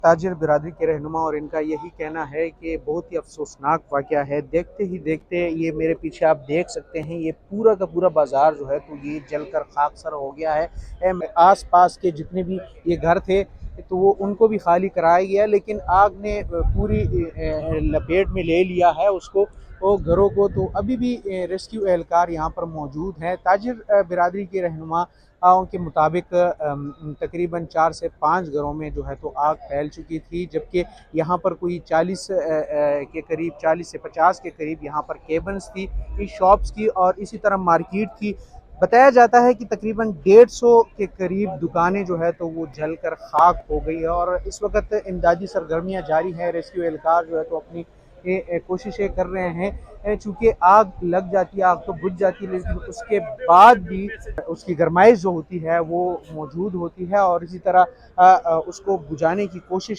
ताजिर बिरादरी के रहनुमा और इनका यही कहना है कि बहुत ही अफसोसनाक वाक़या है। देखते ही देखते ये मेरे पीछे आप देख सकते हैं, ये पूरा का पूरा बाज़ार जो है तो ये जलकर खाकसर हो गया है। आस पास के जितने भी ये घर थे तो वो उनको भी खाली कराया गया, लेकिन आग ने पूरी लपेट में ले लिया है उसको, वो घरों को। तो अभी भी रेस्क्यू एहलकार यहाँ पर मौजूद हैं। ताजिर बिरादरी के रहनुमा के मुताबिक तकरीबन 4 से 5 घरों में जो है तो आग फैल चुकी थी, जबकि यहाँ पर कोई 40 के करीब, 40 से 50 के करीब यहाँ पर केबन्स थी, इस शॉप्स की, और इसी तरह मार्केट थी। बताया जाता है कि तकरीबन 150 के करीब दुकानें जो है तो वो जलकर खाक हो गई है, और इस वक्त इमदादी सरगर्मियाँ जारी हैं। रेस्क्यू एहलकार जो है तो अपनी कोशिशें कर रहे हैं। चूँकि आग लग जाती है, आग तो बुझ जाती है, लेकिन उसके बाद भी उसकी गरमाइश जो होती है वो मौजूद होती है, और इसी तरह उसको बुझाने की कोशिश